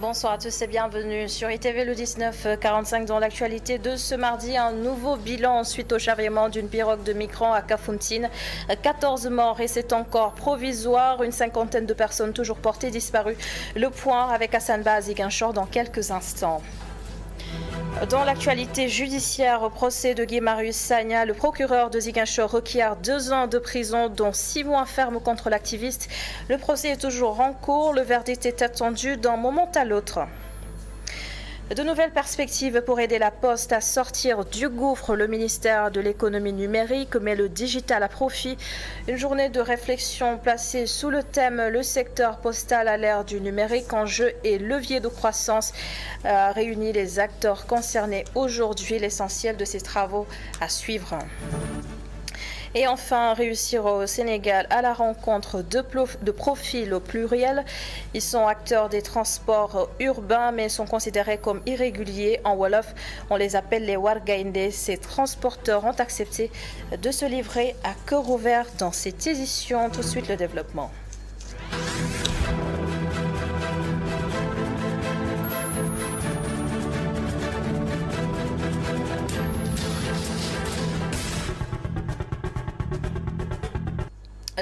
Bonsoir à tous et bienvenue sur ITV le 19:45 dans l'actualité de ce mardi. Un nouveau bilan suite au chavirement d'une pirogue de migrants à Kafountine. 14 morts et c'est encore provisoire. Une cinquantaine de personnes toujours portées disparues. Le point avec Hassan Ba à Ziguinchor dans quelques instants. Dans l'actualité judiciaire au procès de Guy Marius Sagna, le procureur de Ziguinchor requiert 2 ans de prison, dont 6 mois fermes contre l'activiste. Le procès est toujours en cours. Le verdict est attendu d'un moment à l'autre. De nouvelles perspectives pour aider la Poste à sortir du gouffre. Le ministère de l'économie numérique met le digital à profit. Une journée de réflexion placée sous le thème « Le secteur postal à l'ère du numérique, enjeux et levier de croissance » a réuni les acteurs concernés aujourd'hui. L'essentiel de ces travaux à suivre. Et enfin, réussir au Sénégal à la rencontre de profils au pluriel. Ils sont acteurs des transports urbains mais sont considérés comme irréguliers. En Wolof, on les appelle les Wargaïndé. Ces transporteurs ont accepté de se livrer à cœur ouvert dans cette édition. Tout de suite, le développement.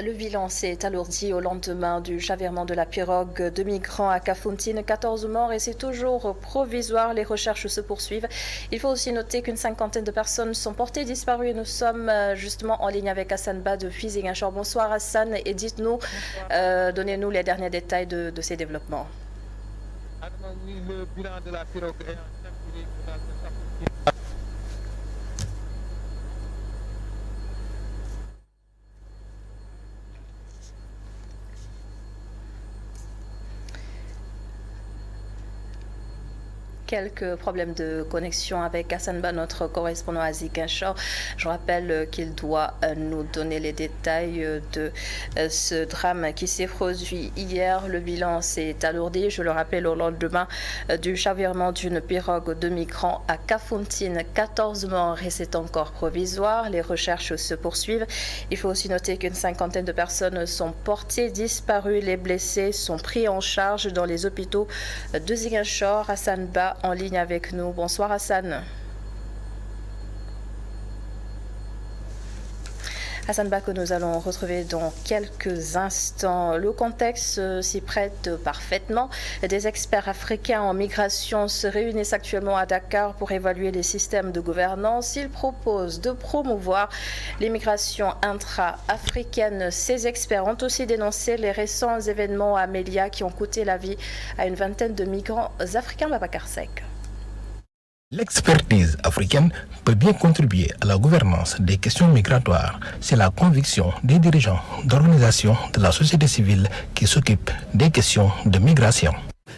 Le bilan s'est alourdi au lendemain du chavirement de la pirogue de migrants à Kafountine. 14 morts et c'est toujours provisoire. Les recherches se poursuivent. Il faut aussi noter qu'une cinquantaine de personnes sont portées disparues et nous sommes justement en ligne avec Hassan Ba depuis Ziguinchor. Bonsoir Hassan et dites-nous, donnez-nous les derniers détails de ces développements. Le bilan de la pirogue est Quelques problèmes de connexion avec Hassan Ba, notre correspondant à Ziguinchor. Je rappelle qu'il doit nous donner les détails de ce drame qui s'est produit hier. Le bilan s'est alourdi, je le rappelle, au lendemain du chavirement d'une pirogue de migrants à Kafountine. 14 morts et c'est encore provisoire. Les recherches se poursuivent. Il faut aussi noter qu'une cinquantaine de personnes sont portées disparues. Les blessés sont pris en charge dans les hôpitaux de Ziguinchor. Hassan Ba en ligne avec nous. Bonsoir Hassan. Hassan Ba que nous allons retrouver dans quelques instants. Le contexte s'y prête parfaitement. Des experts africains en migration se réunissent actuellement à Dakar pour évaluer les systèmes de gouvernance. Ils proposent de promouvoir l'immigration intra-africaine. Ces experts ont aussi dénoncé les récents événements à Mélia qui ont coûté la vie à une vingtaine de migrants africains. Babacar Seck. L'expertise africaine peut bien contribuer à la gouvernance des questions migratoires. C'est la conviction des dirigeants d'organisations de la société civile qui s'occupent des questions de migration.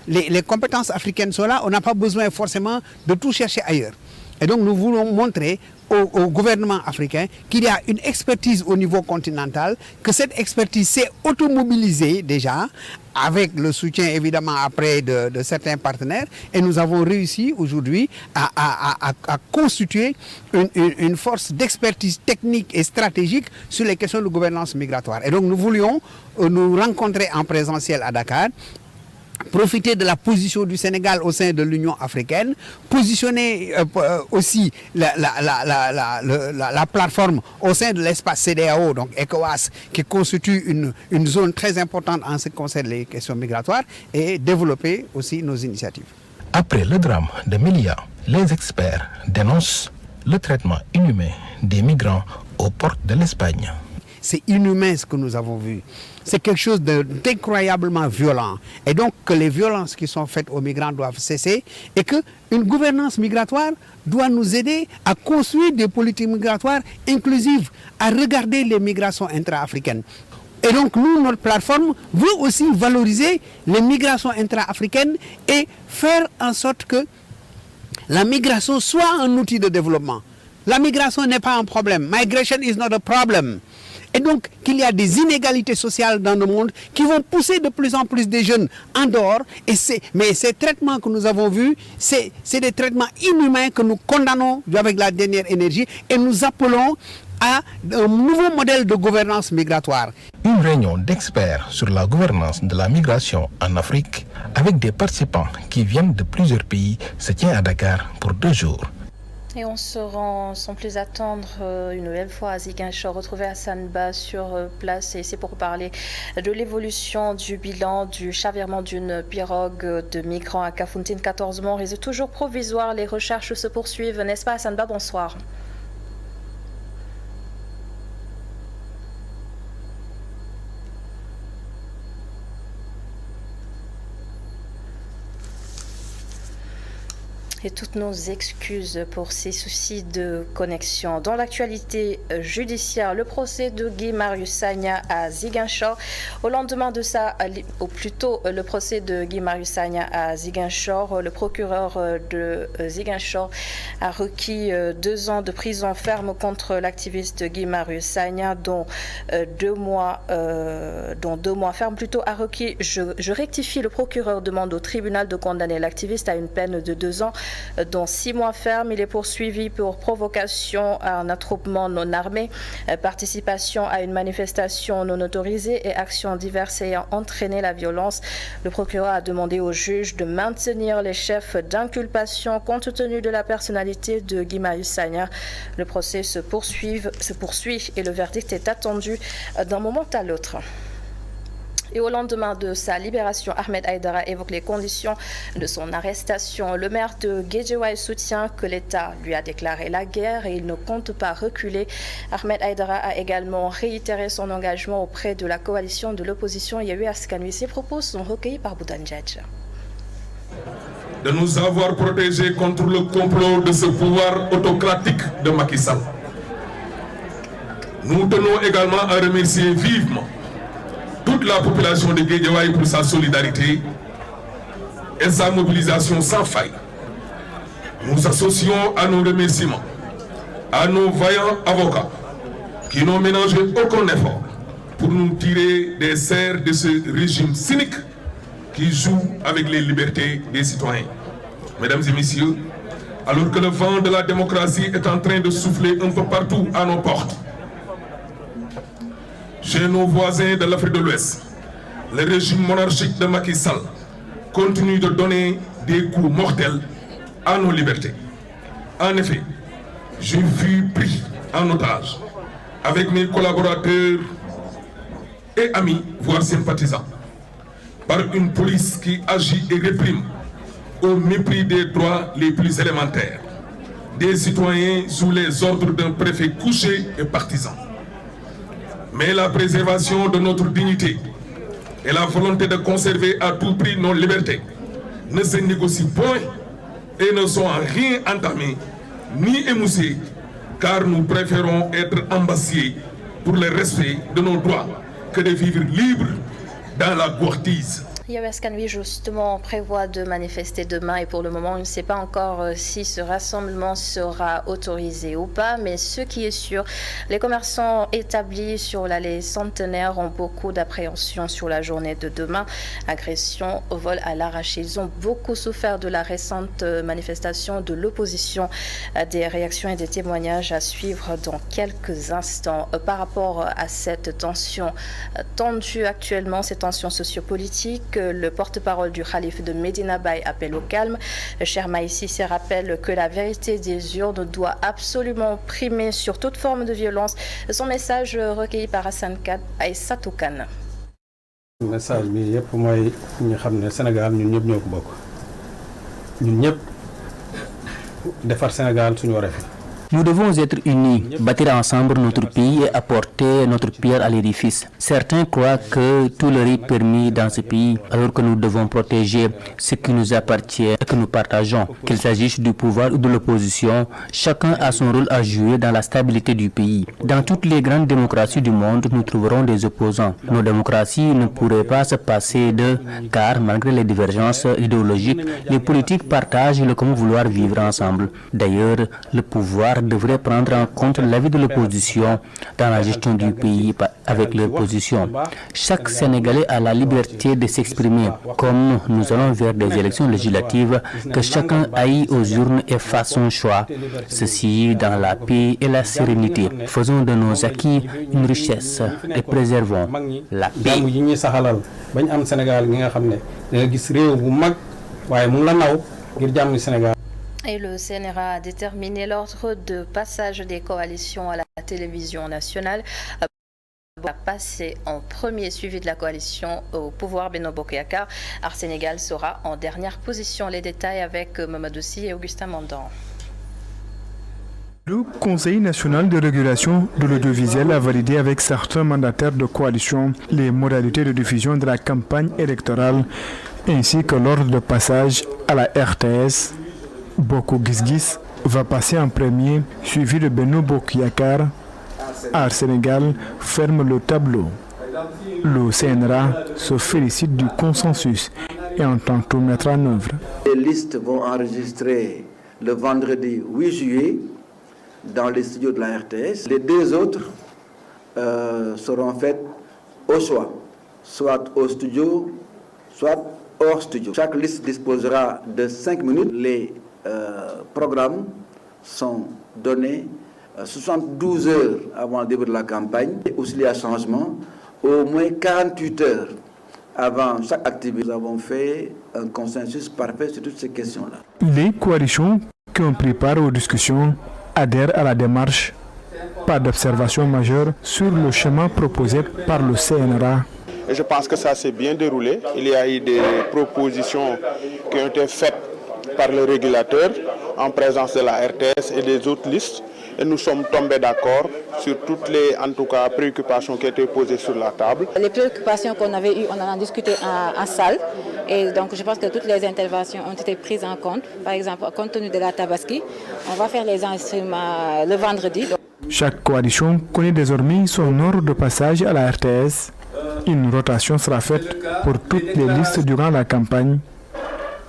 Les compétences africaines sont là, on n'a pas besoin forcément de tout chercher ailleurs. Et donc nous voulons montrer au gouvernement africain qu'il y a une expertise au niveau continental, que cette expertise s'est automobilisée déjà, avec le soutien évidemment après de certains partenaires, et nous avons réussi aujourd'hui à constituer une force d'expertise technique et stratégique sur les questions de gouvernance migratoire. Et donc nous voulions nous rencontrer en présentiel à Dakar, profiter de la position du Sénégal au sein de l'Union africaine, positionner aussi la plateforme au sein de l'espace CEDEAO, donc ECOWAS, qui constitue une zone très importante en ce qui concerne les questions migratoires, et développer aussi nos initiatives. Après le drame de Melilla, les experts dénoncent le traitement inhumain des migrants aux portes de l'Espagne. C'est inhumain ce que nous avons vu. C'est quelque chose d'incroyablement violent. Et donc que les violences qui sont faites aux migrants doivent cesser et qu'une gouvernance migratoire doit nous aider à construire des politiques migratoires inclusives, à regarder les migrations intra-africaines. Et donc nous, notre plateforme veut aussi valoriser les migrations intra-africaines et faire en sorte que la migration soit un outil de développement. La migration n'est pas un problème. Migration is not a problem. Et donc, qu'il y a des inégalités sociales dans le monde qui vont pousser de plus en plus des jeunes en dehors. Mais ces traitements que nous avons vus, c'est des traitements inhumains que nous condamnons avec la dernière énergie. Et nous appelons à un nouveau modèle de gouvernance migratoire. Une réunion d'experts sur la gouvernance de la migration en Afrique avec des participants qui viennent de plusieurs pays se tient à Dakar pour 2 jours. Et on se rend sans plus attendre une nouvelle fois à Ziguinchor, retrouver Hassan Ba sur place, et c'est pour parler de l'évolution du bilan du chavirement d'une pirogue de migrants à Kafountine. 14 morts et toujours provisoire. Les recherches se poursuivent, n'est-ce pas Hassan Ba? Bonsoir. Et toutes nos excuses pour ces soucis de connexion. Dans l'actualité judiciaire, le procès de Guy Marius Sagna à Ziguinchor. Au lendemain de ça, ou plutôt le procès de Guy Marius Sagna à Ziguinchor, le procureur de Ziguinchor a requis 2 ans de prison ferme contre l'activiste Guy Marius Sagna, dont 2 mois ferme. Plutôt a requis, je rectifie, le procureur demande au tribunal de condamner l'activiste à une peine de 2 ans, dont 6 mois ferme. Il est poursuivi pour provocation à un attroupement non armé, participation à une manifestation non autorisée et actions diverses ayant entraîné la violence. Le procureur a demandé au juge de maintenir les chefs d'inculpation compte tenu de la personnalité de Guy Marius Sagna. Le procès se poursuit et le verdict est attendu d'un moment à l'autre. Et au lendemain de sa libération, Ahmed Aïdara évoque les conditions de son arrestation. Le maire de Guédiawaye soutient que l'État lui a déclaré la guerre et il ne compte pas reculer. Ahmed Aïdara a également réitéré son engagement auprès de la coalition de l'opposition Yewwi Askan Wi. Ses propos sont recueillis par Boudan Djadj. De nous avoir protégés contre le complot de ce pouvoir autocratique de Macky Sall. Nous tenons également à remercier vivement toute la population de Guédiawaye pour sa solidarité et sa mobilisation sans faille. Nous associons à nos remerciements à nos vaillants avocats qui n'ont ménagé aucun effort pour nous tirer des serres de ce régime cynique qui joue avec les libertés des citoyens. Mesdames et messieurs, alors que le vent de la démocratie est en train de souffler un peu partout à nos portes, chez nos voisins de l'Afrique de l'Ouest, le régime monarchique de Macky Sall continue de donner des coups mortels à nos libertés. En effet, j'ai vu pris en otage avec mes collaborateurs et amis, voire sympathisants, par une police qui agit et réprime au mépris des droits les plus élémentaires des citoyens sous les ordres d'un préfet couché et partisan. Mais la préservation de notre dignité et la volonté de conserver à tout prix nos libertés ne se négocient point et ne sont en rien entamées ni émoussées, car nous préférons être embassiers pour le respect de nos droits que de vivre libres dans la gourtise. Yewwi Askan Wi justement prévoit de manifester demain et pour le moment on ne sait pas encore si ce rassemblement sera autorisé ou pas, mais ce qui est sûr, les commerçants établis sur l'allée Centenaire ont beaucoup d'appréhension sur la journée de demain. Agressions, vol à l'arraché, ils ont beaucoup souffert de la récente manifestation de l'opposition. Des réactions et des témoignages à suivre dans quelques instants. Par rapport à cette tension tendue actuellement, ces tensions sociopolitiques, le porte-parole du Khalif de Medina Baye appelle au calme. Cher Maïssi se rappelle que la vérité des urnes doit absolument primer sur toute forme de violence. Son message recueilli par Hassan Aïssatou Kane. Message bi yëpp mooy ñu xam ne Sénégal ñun ñëpp ñoo ko bokk ñun ñëpp defar Sénégal suñu wareef. Nous devons être unis, bâtir ensemble notre pays et apporter notre pierre à l'édifice. Certains croient que tout leur est permis dans ce pays, alors que nous devons protéger ce qui nous appartient et que nous partageons. Qu'il s'agisse du pouvoir ou de l'opposition, chacun a son rôle à jouer dans la stabilité du pays. Dans toutes les grandes démocraties du monde, nous trouverons des opposants. Nos démocraties ne pourraient pas se passer d'eux, car malgré les divergences idéologiques, les politiques partagent le comment vouloir vivre ensemble. D'ailleurs, le pouvoir Dakar devrait prendre en compte l'avis de l'opposition dans la gestion du pays avec leur position. Chaque Sénégalais a la liberté de s'exprimer. Comme nous allons vers des élections législatives, que chacun aille aux urnes et fasse son choix. Ceci dans la paix et la sérénité. Faisons de nos acquis une richesse et préservons la paix. Et le CNRA a déterminé l'ordre de passage des coalitions à la télévision nationale. A passé en premier, suivi de la coalition au pouvoir Benno Bokk Yakaar. Art Sénégal sera en dernière position. Les détails avec Mamadou Sy et Augustin Mandan. Le Conseil national de régulation de l'audiovisuel a validé avec certains mandataires de coalition les modalités de diffusion de la campagne électorale ainsi que l'ordre de passage à la RTS. Bokk Gis Gis va passer en premier, suivi de Benno Bokk Yakaar. Art Sénégal ferme le tableau. Le CNRA se félicite du consensus et entend tout mettre en œuvre. Les listes vont enregistrer le vendredi 8 juillet dans les studios de la RTS. Les deux autres seront faites au choix, soit au studio, soit hors studio. Chaque liste disposera de 5 minutes. Les programmes sont donnés 72 heures avant le début de la campagne. Et aussi il y a changement, au moins 48 heures avant chaque activité. Nous avons fait un consensus parfait sur toutes ces questions-là. Les coalitions qui ont pris part aux discussions adhèrent à la démarche. Pas d'observation majeure sur le schéma proposé par le CNRA. Et je pense que ça s'est bien déroulé. Il y a eu des propositions qui ont été faites par le régulateur en présence de la RTS et des autres listes. Et nous sommes tombés d'accord sur toutes les, en tout cas, préoccupations qui étaient posées sur la table. Les préoccupations qu'on avait eues, on en a discuté en salle. Et donc, je pense que toutes les interventions ont été prises en compte. Par exemple, compte tenu de la Tabaski, on va faire les enregistrements le vendredi. Chaque coalition connaît désormais son ordre de passage à la RTS. Une rotation sera faite pour toutes les listes durant la campagne.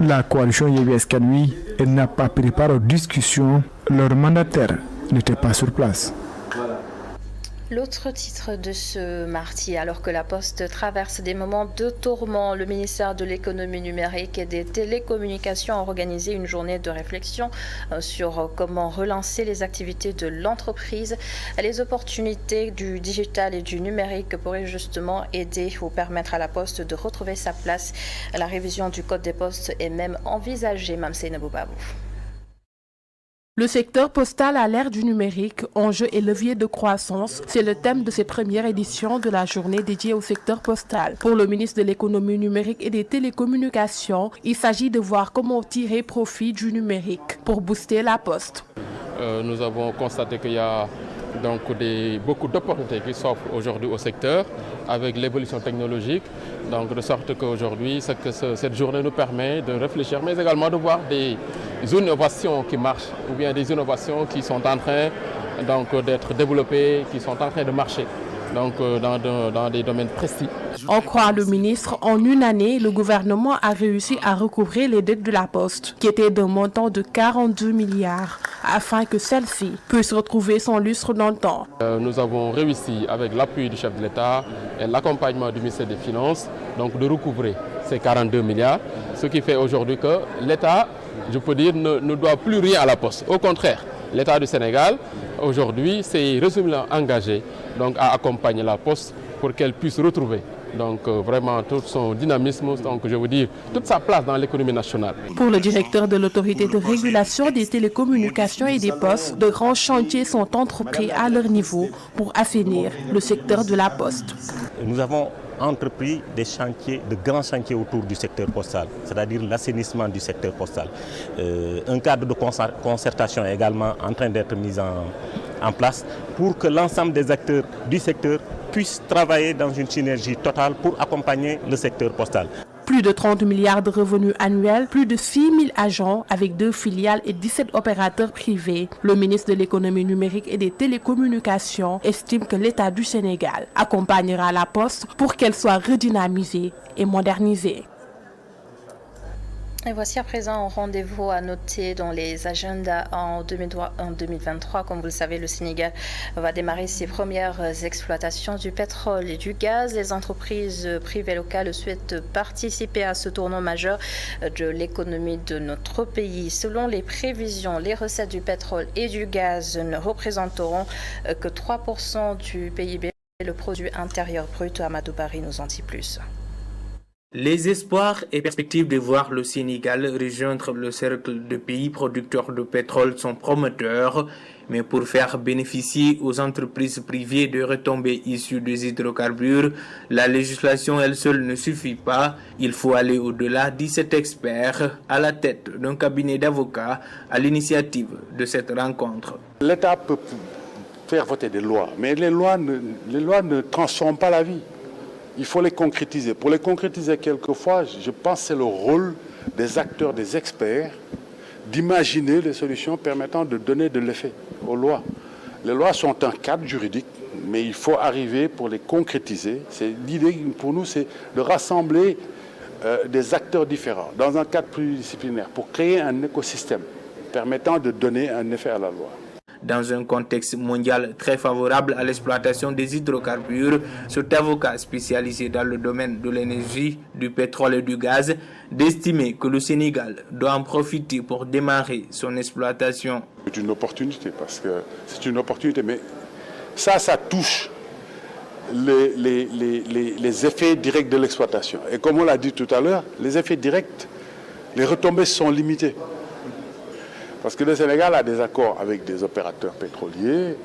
La coalition Yewwi Askan Wi n'a pas pris part aux discussions. Leur mandataire n'était pas sur place. L'autre titre de ce mardi, alors que la Poste traverse des moments de tourment, le ministère de l'économie numérique et des télécommunications a organisé une journée de réflexion sur comment relancer les activités de l'entreprise. Les opportunités du digital et du numérique pourraient justement aider ou permettre à la Poste de retrouver sa place. La révision du Code des postes est même envisagée, Mamsey Naboubabou. Le secteur postal à l'ère du numérique, enjeux et leviers de croissance, c'est le thème de cette première édition de la journée dédiée au secteur postal. Pour le ministre de l'économie numérique et des télécommunications, il s'agit de voir comment tirer profit du numérique pour booster la Poste. Nous avons constaté qu'il y a donc beaucoup d'opportunités qui s'offrent aujourd'hui au secteur avec l'évolution technologique. Donc de sorte qu'aujourd'hui, cette journée nous permet de réfléchir, mais également de voir des innovations qui marchent ou bien des innovations qui sont en train d'être développées, qui sont en train de marcher dans des domaines précis. En croit le ministre, en une année, le gouvernement a réussi à recouvrer les dettes de la Poste, qui étaient d'un montant de 42 milliards, afin que celle-ci puisse retrouver son lustre dans le temps. Nous avons réussi, avec l'appui du chef de l'État et l'accompagnement du ministère des Finances, donc de recouvrer ces 42 milliards, ce qui fait aujourd'hui que l'État, je peux dire, ne doit plus rien à la Poste. Au contraire, l'État du Sénégal, aujourd'hui, s'est résolument engagé à accompagner la Poste pour qu'elle puisse retrouver vraiment tout son dynamisme, je veux dire toute sa place dans l'économie nationale. Pour le directeur de l'autorité de régulation des télécommunications et des postes, de grands chantiers sont entrepris à leur niveau pour assainir le secteur de la Poste. Nous avons entrepris des chantiers, de grands chantiers autour du secteur postal, c'est-à-dire l'assainissement du secteur postal. Un cadre de concertation est également en train d'être mis en place pour que l'ensemble des acteurs du secteur puissent travailler dans une synergie totale pour accompagner le secteur postal. Plus de 30 milliards de revenus annuels, plus de 6 000 agents avec 2 filiales et 17 opérateurs privés. Le ministre de l'économie numérique et des télécommunications estime que l'État du Sénégal accompagnera la Poste pour qu'elle soit redynamisée et modernisée. Et voici à présent un rendez-vous à noter dans les agendas en 2023. Comme vous le savez, le Sénégal va démarrer ses premières exploitations du pétrole et du gaz. Les entreprises privées locales souhaitent participer à ce tournant majeur de l'économie de notre pays. Selon les prévisions, les recettes du pétrole et du gaz ne représenteront que 3% du PIB. Le produit intérieur brut. Amadou Bari nous en dit plus. Les espoirs et perspectives de voir le Sénégal rejoindre le cercle de pays producteurs de pétrole sont prometteurs, mais pour faire bénéficier aux entreprises privées de retombées issues des hydrocarbures, la législation elle seule ne suffit pas. Il faut aller au-delà, dit cet expert à la tête d'un cabinet d'avocats à l'initiative de cette rencontre. L'État peut faire voter des lois, mais les lois ne transforment pas la vie. Il faut les concrétiser. Pour les concrétiser, quelquefois, je pense que c'est le rôle des acteurs, des experts, d'imaginer des solutions permettant de donner de l'effet aux lois. Les lois sont un cadre juridique, mais il faut arriver pour les concrétiser. L'idée pour nous, c'est de rassembler des acteurs différents dans un cadre pluridisciplinaire pour créer un écosystème permettant de donner un effet à la loi. Dans un contexte mondial très favorable à l'exploitation des hydrocarbures, cet avocat spécialisé dans le domaine de l'énergie, du pétrole et du gaz d'estimer que le Sénégal doit en profiter pour démarrer son exploitation. C'est une opportunité, parce que c'est une opportunité, mais ça touche les effets directs de l'exploitation. Et comme on l'a dit tout à l'heure, les effets directs, les retombées sont limitées. Parce que le Sénégal a des accords avec des opérateurs pétroliers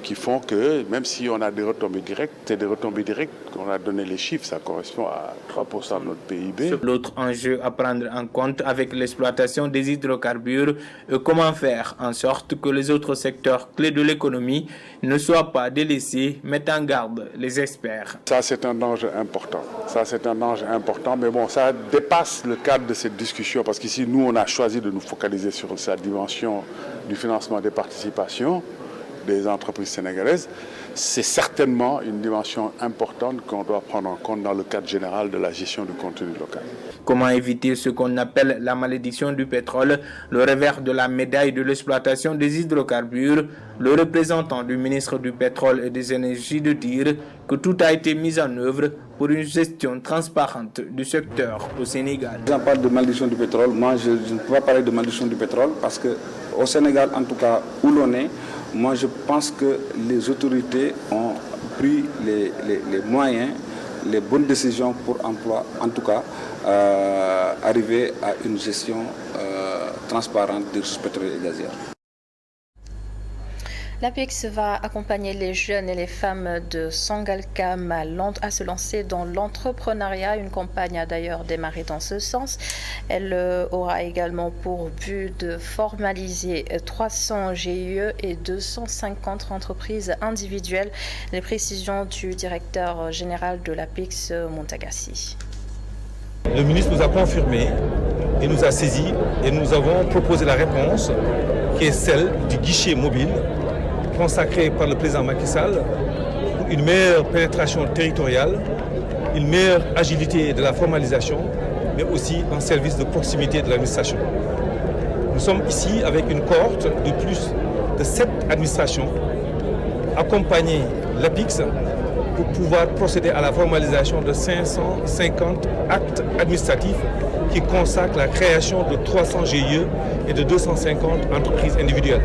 qui font que, même si on a des retombées directes, c'est des retombées directes, on a donné les chiffres, ça correspond à 3% de notre PIB. L'autre enjeu à prendre en compte avec l'exploitation des hydrocarbures est comment faire en sorte que les autres secteurs clés de l'économie ne soient pas délaissés, mettent en garde les experts. Ça, c'est un enjeu important. Mais bon, ça dépasse le cadre de cette discussion, parce qu'ici, nous, on a choisi de nous focaliser sur sa dimension du financement des participations des entreprises sénégalaises. C'est certainement une dimension importante qu'on doit prendre en compte dans le cadre général de la gestion du contenu local. Comment éviter ce qu'on appelle la malédiction du pétrole, le revers de la médaille de l'exploitation des hydrocarbures? Le représentant du ministre du Pétrole et des Énergies de dire que tout a été mis en œuvre pour une gestion transparente du secteur au Sénégal. J'en parle de malédiction du pétrole. Moi, je ne peux pas parler de malédiction du pétrole parce qu'au Sénégal, en tout cas où l'on est, moi je pense que les autorités ont pris les moyens, les bonnes décisions pour en tout cas arriver à une gestion transparente des ressources pétrolières et gazières. L'APEX va accompagner les jeunes et les femmes de Sangalkam à se lancer dans l'entrepreneuriat. Une campagne a d'ailleurs démarré dans ce sens. Elle aura également pour but de formaliser 300 GIE et 250 entreprises individuelles. Les précisions du directeur général de l'APEX, Montagassi. Le ministre nous a confirmé et nous a saisi et nous avons proposé la réponse qui est celle du guichet mobile consacré par le président Macky Sall pour une meilleure pénétration territoriale, une meilleure agilité de la formalisation, mais aussi un service de proximité de l'administration. Nous sommes ici avec une cohorte de plus de 7 administrations, accompagner l'APIX pour pouvoir procéder à la formalisation de 550 actes administratifs qui consacrent la création de 300 GIE et de 250 entreprises individuelles.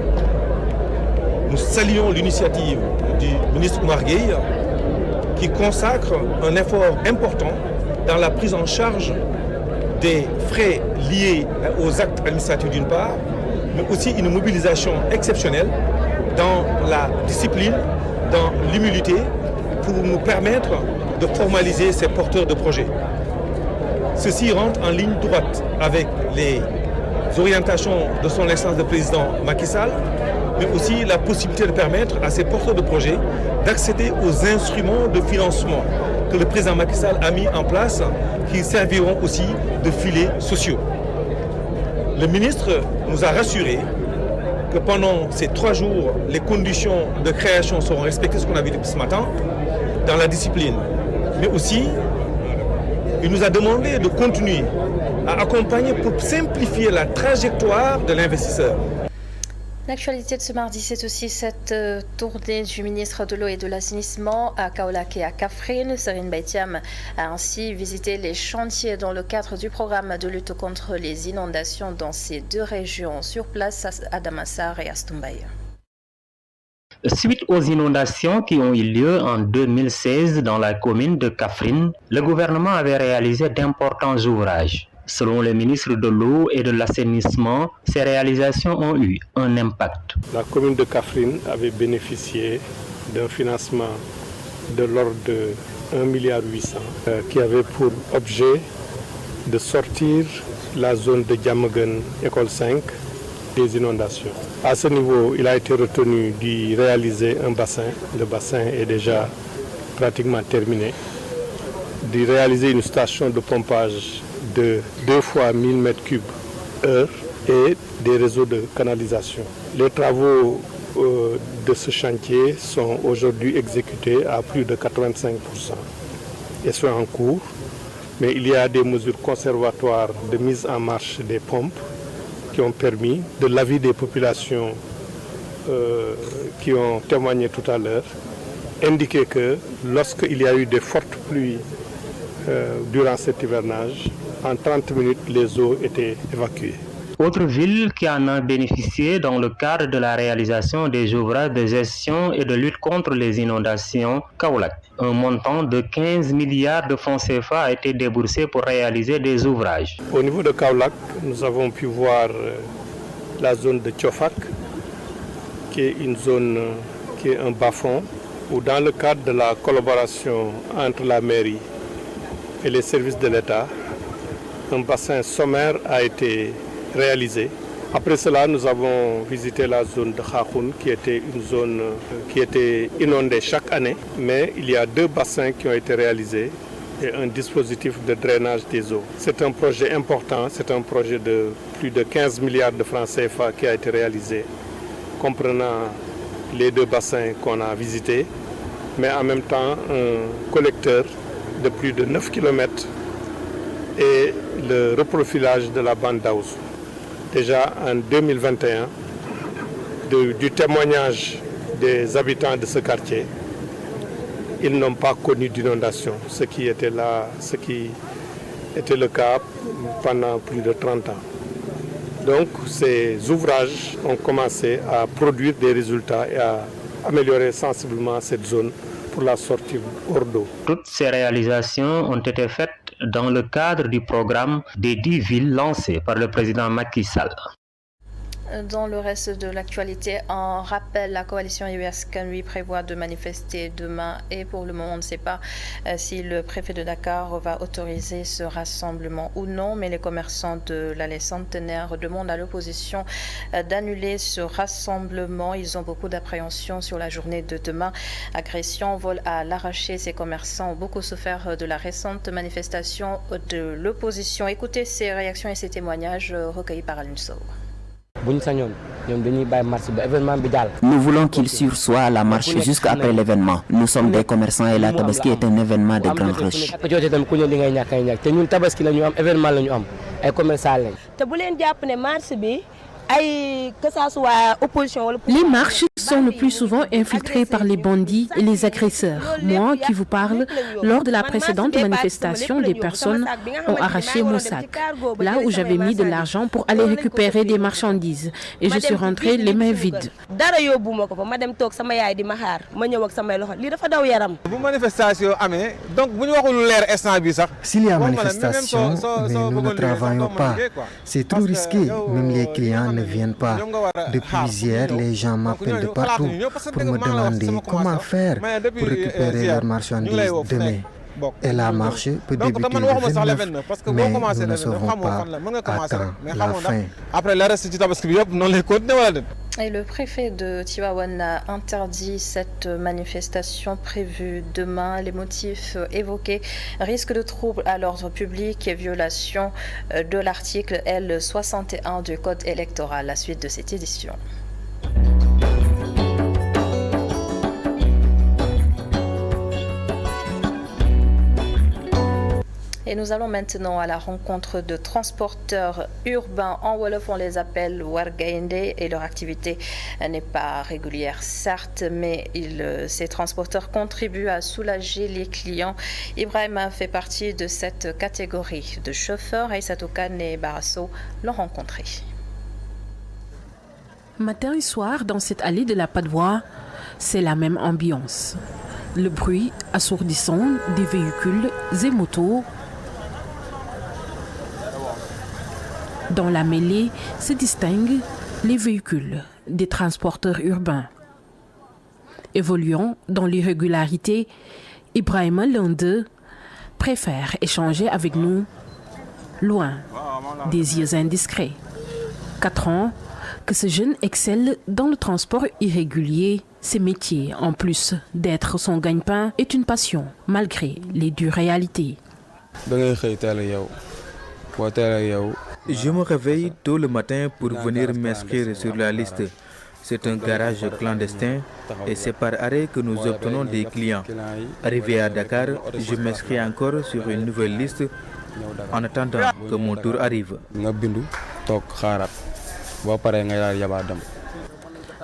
Nous saluons l'initiative du ministre Oumar Gueye qui consacre un effort important dans la prise en charge des frais liés aux actes administratifs d'une part, mais aussi une mobilisation exceptionnelle dans la discipline, dans l'humilité, pour nous permettre de formaliser ces porteurs de projets. Ceci rentre en ligne droite avec les orientations de son Excellence le Président Macky Sall, mais aussi la possibilité de permettre à ces porteurs de projets d'accéder aux instruments de financement que le président Macky Sall a mis en place, qui serviront aussi de filets sociaux. Le ministre nous a rassuré que pendant ces 3 jours, les conditions de création seront respectées, ce qu'on a vu depuis ce matin, dans la discipline. Mais aussi, il nous a demandé de continuer à accompagner pour simplifier la trajectoire de l'investisseur. L'actualité de ce mardi, c'est aussi cette tournée du ministre de l'Eau et de l'Assainissement à Kaolack et à Kaffrine. Serine Baitiam a ainsi visité les chantiers dans le cadre du programme de lutte contre les inondations dans ces deux régions. Sur place, à Damassar et à Stumbaye. Suite aux inondations qui ont eu lieu en 2016 dans la commune de Kaffrine, le gouvernement avait réalisé d'importants ouvrages. Selon le ministre de l'Eau et de l'Assainissement, ces réalisations ont eu un impact. La commune de Kaffrine avait bénéficié d'un financement de l'ordre de 1,8 milliard qui avait pour objet de sortir la zone de Diamaguène, école 5, des inondations. À ce niveau, il a été retenu d'y réaliser un bassin. Le bassin est déjà pratiquement terminé. D'y réaliser une station de pompage de 2 fois 1000 m3 heure et des réseaux de canalisation. Les travaux de ce chantier sont aujourd'hui exécutés à plus de 85% et sont en cours, mais il y a des mesures conservatoires de mise en marche des pompes qui ont permis, de l'avis des populations qui ont témoigné tout à l'heure, indiquer que lorsqu'il y a eu de fortes pluies durant cet hivernage, en 30 minutes, les eaux étaient évacuées. Autre ville qui en a bénéficié dans le cadre de la réalisation des ouvrages de gestion et de lutte contre les inondations, Kaolack. Un montant de 15 milliards de francs CFA a été déboursé pour réaliser des ouvrages. Au niveau de Kaolack, nous avons pu voir la zone de Tchofak, qui est une zone qui est un bas-fond, où dans le cadre de la collaboration entre la mairie et les services de l'État, un bassin sommaire a été réalisé. Après cela, nous avons visité la zone de Khakhoun, qui était une zone qui était inondée chaque année, mais il y a 2 bassins qui ont été réalisés et un dispositif de drainage des eaux. C'est un projet important, c'est un projet de plus de 15 milliards de francs CFA qui a été réalisé, comprenant les 2 bassins qu'on a visités, mais en même temps un collecteur de plus de 9 km et le reprofilage de la bande d'Aouzou. Déjà en 2021, du témoignage des habitants de ce quartier, ils n'ont pas connu d'inondation, ce qui était le cas pendant plus de 30 ans. Donc ces ouvrages ont commencé à produire des résultats et à améliorer sensiblement cette zone pour la sortie hors d'eau. Toutes ces réalisations ont été faites dans le cadre du programme des 10 villes lancé par le président Macky Sall. Dans le reste de l'actualité, en rappel, la coalition USCAN lui prévoit de manifester demain et pour le moment on ne sait pas si le préfet de Dakar va autoriser ce rassemblement ou non, mais les commerçants de l'allée Centenaire demandent à l'opposition d'annuler ce rassemblement. Ils ont beaucoup d'appréhension sur la journée de demain. Agression, vol à l'arraché, ces commerçants ont beaucoup souffert de la récente manifestation de l'opposition. Écoutez ces réactions et ces témoignages recueillis par Alun Sow. Nous voulons qu'il sursoit à la marche jusqu'après l'événement. Nous sommes des commerçants et la Tabaski est un événement de grande rush. Les marches sont le plus souvent infiltrées par les bandits et les agresseurs. Moi qui vous parle, lors de la précédente manifestation, des personnes ont arraché mon sac, là où j'avais mis de l'argent pour aller récupérer des marchandises. Et je suis rentrée les mains vides. S'il y a manifestation, mais nous ne travaillons pas. C'est trop risqué, même les clients ne viennent pas. Depuis hier, les gens m'appellent de partout pour me demander comment faire pour récupérer leurs marchandises demain. Et la marche peut débuter le 29, mais nous ne saurons pas à quand la fin. Et le préfet de Tivaouane a interdit cette manifestation prévue demain. Les motifs évoqués: risque de troubles à l'ordre public et violation de l'article L61 du Code électoral. La suite de cette édition. Et nous allons maintenant à la rencontre de transporteurs urbains. En Wolof, on les appelle Wargainde et leur activité n'est pas régulière, certes, mais ces transporteurs contribuent à soulager les clients. Ibrahim fait partie de cette catégorie de chauffeurs. Aïssatou Kane et Barasso l'ont rencontré. Matin et soir, dans cette allée de la Padoie, c'est la même ambiance. Le bruit assourdissant des véhicules et motos. Dans la mêlée se distinguent les véhicules des transporteurs urbains. Évoluant dans l'irrégularité, Ibrahim, l'un d'eux, préfère échanger avec nous, loin des yeux indiscrets. 4 ans que ce jeune excelle dans le transport irrégulier. Ce métier, en plus d'être son gagne-pain, est une passion, malgré les dures réalités. Je me réveille tôt le matin pour venir m'inscrire sur la liste. C'est un garage clandestin et c'est par arrêt que nous obtenons des clients. Arrivé à Dakar, je m'inscris encore sur une nouvelle liste en attendant que mon tour arrive.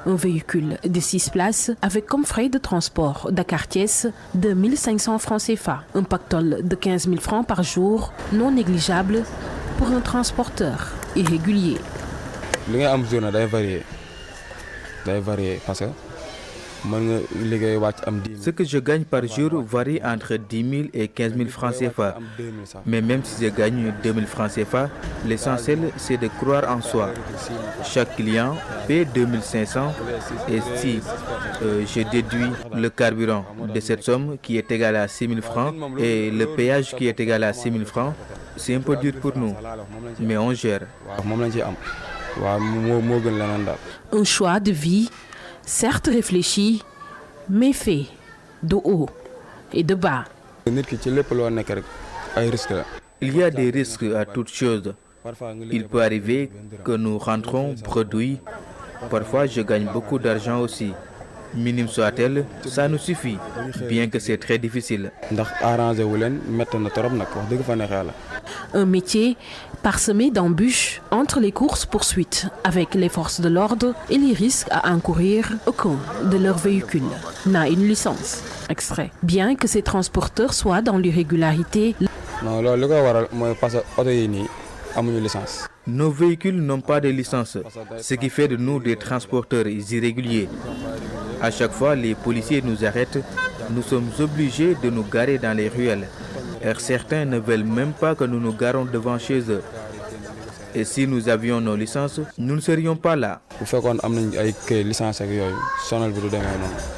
Un véhicule de 6 places avec comme frais de transport Dakar-Thiès de 1500 francs CFA. Un pactole de 15 000 francs par jour, non négligeable pour un transporteur irrégulier. Ce que je gagne par jour varie entre 10 000 et 15 000 francs CFA. Mais même si je gagne 2 000 francs CFA, l'essentiel c'est de croire en soi. Chaque client paie 2 500 et si je déduis le carburant de cette somme qui est égale à 6 000 francs et le péage qui est égal à 6 000 francs, c'est un peu dur pour nous, mais on gère. Un choix de vie, certes réfléchi, mais fait de haut et de bas. Il y a des risques à toutes choses. Il peut arriver que nous rentrons produits. Parfois, je gagne beaucoup d'argent aussi. Minime soit-elle, ça nous suffit, bien que c'est très difficile. Un métier parsemé d'embûches entre les courses-poursuites avec les forces de l'ordre et les risques à encourir. Aucun de leurs véhicules n'a une licence. Extrait. Bien que ces transporteurs soient dans l'irrégularité, nos véhicules n'ont pas de licence, ce qui fait de nous des transporteurs irréguliers. À chaque fois, les policiers nous arrêtent. Nous sommes obligés de nous garer dans les ruelles. Et certains ne veulent même pas que nous nous garons devant chez eux. Et si nous avions nos licences, nous ne serions pas là.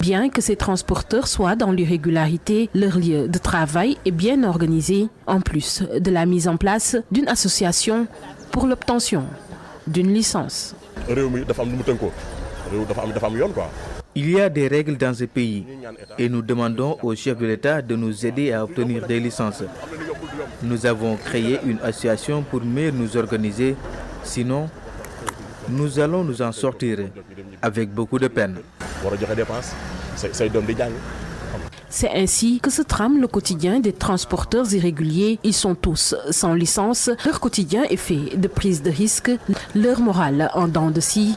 Bien que ces transporteurs soient dans l'irrégularité, leur lieu de travail est bien organisé, en plus de la mise en place d'une association pour l'obtention d'une licence. Il y a des règles dans ce pays et nous demandons au chef de l'État de nous aider à obtenir des licences. Nous avons créé une association pour mieux nous organiser, sinon nous allons nous en sortir avec beaucoup de peine. C'est ainsi que se trame le quotidien des transporteurs irréguliers. Ils sont tous sans licence. Leur quotidien est fait de prise de risque, leur morale en dents de scie.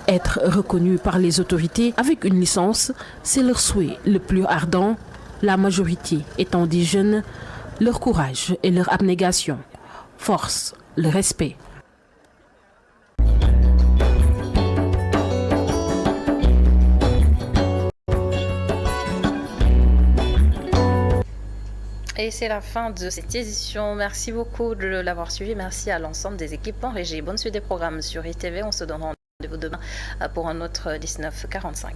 Être reconnu par les autorités avec une licence, c'est leur souhait le plus ardent. La majorité étant des jeunes, leur courage et leur abnégation forcent le respect. Et c'est la fin de cette édition. Merci beaucoup de l'avoir suivi. Merci à l'ensemble des équipes en régie. Bonne suite des programmes sur ITV. On se donne rendez-vous demain pour un autre 19h45.